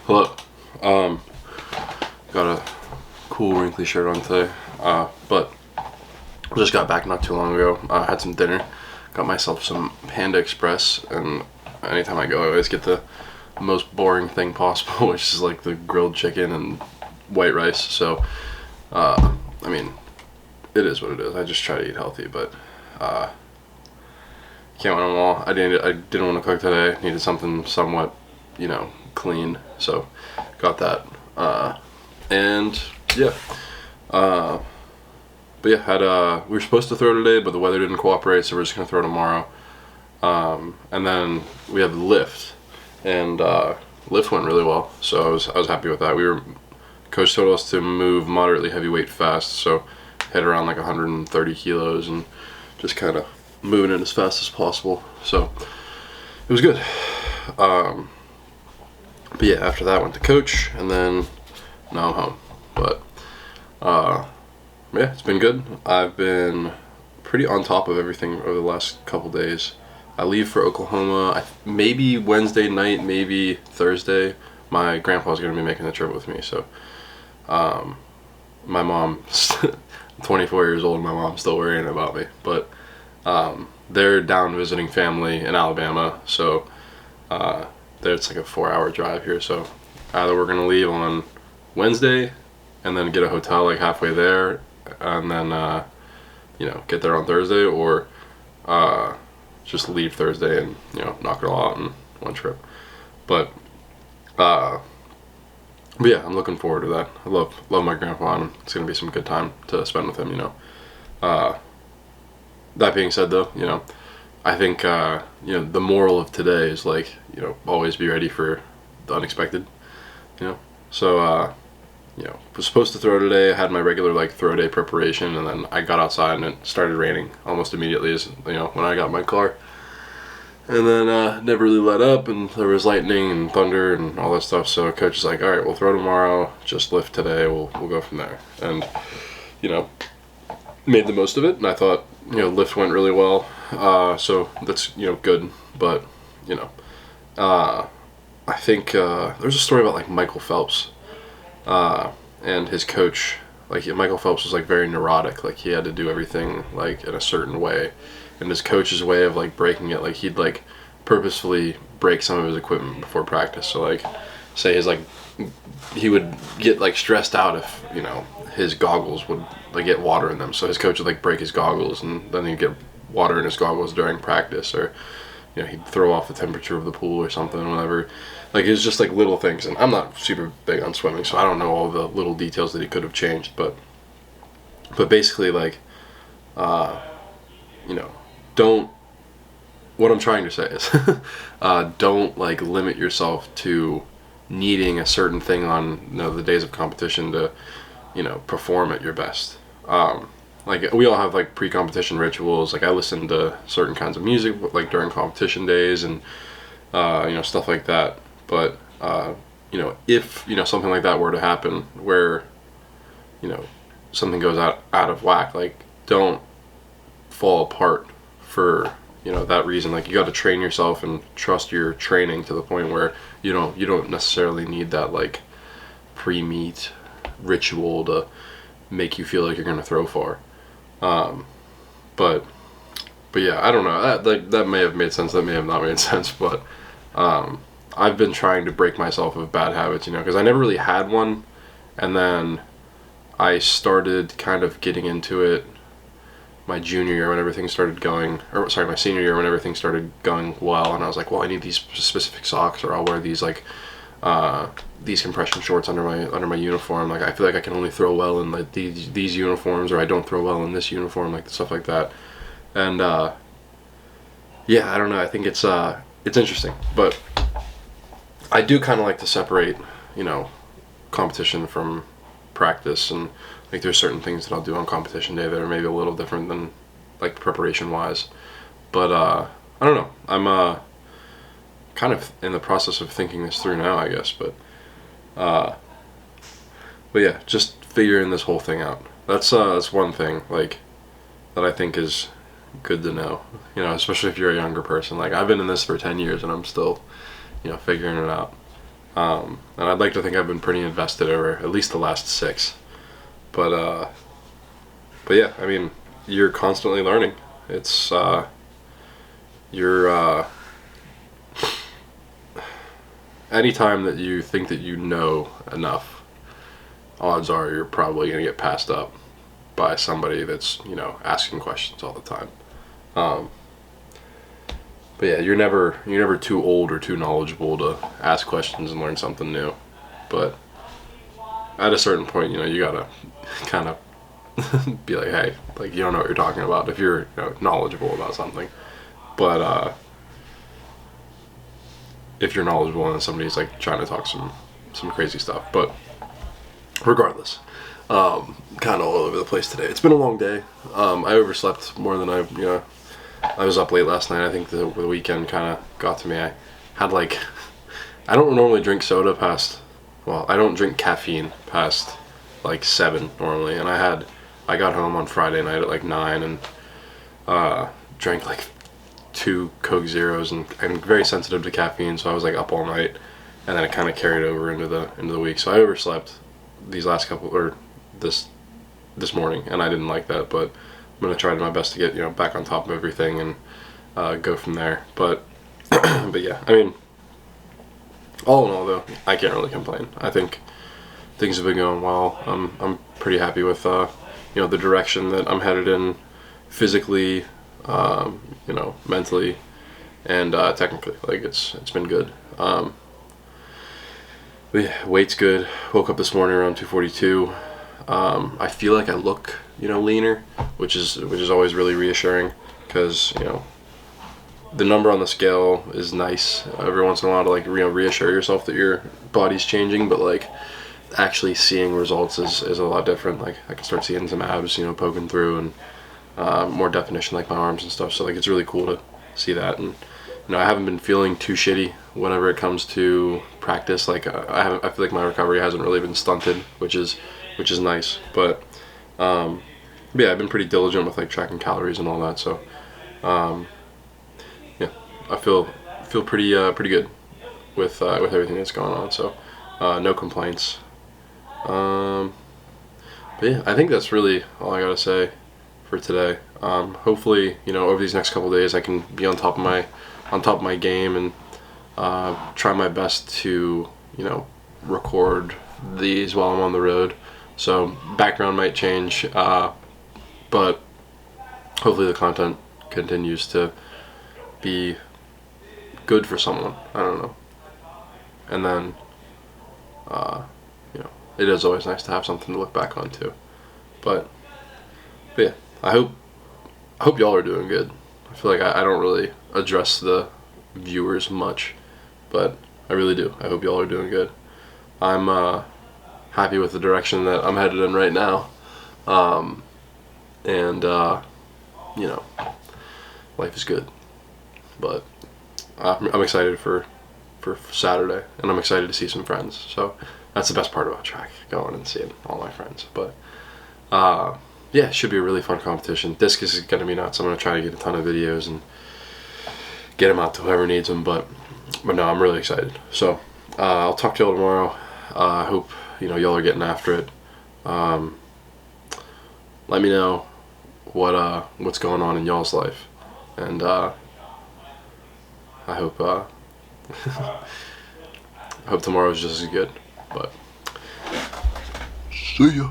Hello. Um, got a cool wrinkly shirt on today. But just got back not too long ago. Had some dinner. Got myself some Panda Express, and anytime I go, I always get the most boring thing possible, which is like the grilled chicken and white rice. So, I mean, it is what it is. I just try to eat healthy, but can't win them all. I didn't want to cook today. Needed something somewhat, clean. So, got that. And yeah. But yeah, we were supposed to throw today, but the weather didn't cooperate, so we're just gonna throw tomorrow. And then we had the lift, and lift went really well, so I was happy with that. Coach told us to move moderately heavyweight fast, so hit around like 130 kilos and just kind of moving it as fast as possible. So it was good. But yeah, after that went to coach, and then now I'm home. But yeah, it's been good. I've been pretty on top of everything over the last couple days. I leave for Oklahoma maybe Wednesday night, maybe Thursday. My grandpa's going to be making the trip with me, so my mom, 24 years old, my mom's still worrying about me, but they're down visiting family in Alabama, so it's like a 4-hour drive here, so either we're going to leave on Wednesday and then get a hotel like halfway there and then get there on Thursday, or just leave Thursday and knock it all out in one trip. But yeah, I'm looking forward to that. I love my grandpa, and it's gonna be some good time to spend with him. That being said, though, I think the moral of today is like always be ready for the unexpected. So was supposed to throw today. I had my regular like throw day preparation, and then I got outside and it started raining almost immediately as when I got in my car. And then never really let up, and there was lightning and thunder and all that stuff. So coach is like, all right, we'll throw tomorrow. Just lift today. We'll go from there. And made the most of it. And I thought lift went really well. So that's good. But I think there's a story about like Michael Phelps. And his coach, like Michael Phelps was like very neurotic, like he had to do everything like in a certain way, and his coach's way of like breaking it, like he'd like purposefully break some of his equipment before practice. So like say he would get like stressed out if his goggles would like get water in them, so his coach would like break his goggles, and then he'd get water in his goggles during practice, or he'd throw off the temperature of the pool or something, whatever. Like, it's just like little things, and I'm not super big on swimming, so I don't know all the little details that he could have changed, but basically, like, don't, what I'm trying to say is, don't, like, limit yourself to needing a certain thing on, the days of competition to, perform at your best. Like, we all have, like, pre-competition rituals. Like, I listen to certain kinds of music, like, during competition days and, stuff like that. But, if, something like that were to happen where, something goes out of whack, like, don't fall apart for, that reason. Like, you got to train yourself and trust your training to the point where you don't necessarily need that, like, pre-meet ritual to make you feel like you're going to throw far. But yeah, I don't know. That may have made sense. That may have not made sense. But I've been trying to break myself of bad habits, because I never really had one, and then I started kind of getting into it my junior year when everything started going, my senior year when everything started going well, and I was like, well, I need these specific socks, or I'll wear these like these compression shorts under my uniform. Like, I feel like I can only throw well in like these uniforms, or I don't throw well in this uniform, like stuff like that. And yeah, I don't know. I think it's interesting, but I do kind of like to separate, competition from practice, and like there's certain things that I'll do on competition day that are maybe a little different than like preparation wise. But I don't know. I'm kind of in the process of thinking this through now, I guess. But yeah, just figuring this whole thing out. That's one thing like that I think is good to know. Especially if you're a younger person. Like, I've been in this for 10 years and I'm still, figuring it out. And I'd like to think I've been pretty invested over at least the last 6. But yeah, I mean, you're constantly learning. It's you're anytime that you think that you know enough, odds are you're probably gonna get passed up by somebody that's asking questions all the time. Um, but yeah, you're never too old or too knowledgeable to ask questions and learn something new. But at a certain point, you gotta kind of be like, hey, like you don't know what you're talking about if you're knowledgeable about something. But if you're knowledgeable and somebody's like trying to talk some crazy stuff, but regardless, kind of all over the place today. It's been a long day. I overslept more than I was up late last night. I think the weekend kind of got to me. I had like, I don't normally drink soda past, well, I don't drink caffeine past like 7 normally, and I got home on Friday night at like 9 and drank like 2 Coke Zeros, and I'm very sensitive to caffeine, so I was like up all night, and then it kind of carried over into the week. So I overslept these last couple, or this morning, and I didn't like that, but I'm gonna try my best to get back on top of everything and go from there. But but yeah, I mean, all in all though, I can't really complain. I think things have been going well. I'm pretty happy with the direction that I'm headed in, physically, mentally, and technically. Like it's been good. But yeah, weight's good. Woke up this morning around 242. I feel like I look leaner, which is always really reassuring, because the number on the scale is nice every once in a while to like reassure yourself that your body's changing, but like actually seeing results is a lot different. Like I can start seeing some abs poking through, and more definition like my arms and stuff. So like it's really cool to see that. And I haven't been feeling too shitty whenever it comes to practice. Like I feel like my recovery hasn't really been stunted, which is nice. But yeah, I've been pretty diligent with like tracking calories and all that. So yeah, I feel pretty good with everything that's going on. So no complaints. But yeah, I think that's really all I gotta say for today. Hopefully, over these next couple of days, I can be on top of my game, and try my best to record these while I'm on the road. So background might change, but hopefully the content continues to be good for someone. I don't know. And then it is always nice to have something to look back on too. But yeah, I hope y'all are doing good. I feel like I don't really address the viewers much, but I really do. I hope y'all are doing good. I'm happy with the direction that I'm headed in right now, and life is good. But I'm excited for Saturday, and I'm excited to see some friends. So that's the best part about track, going and seeing all my friends. But yeah, it should be a really fun competition. Disc is going to be nuts. I'm going to try to get a ton of videos and get them out to whoever needs them. But no, I'm really excited. So I'll talk to y'all tomorrow. I hope y'all are getting after it. Let me know what's going on in y'all's life, and I hope I hope tomorrow's just as good. But see ya.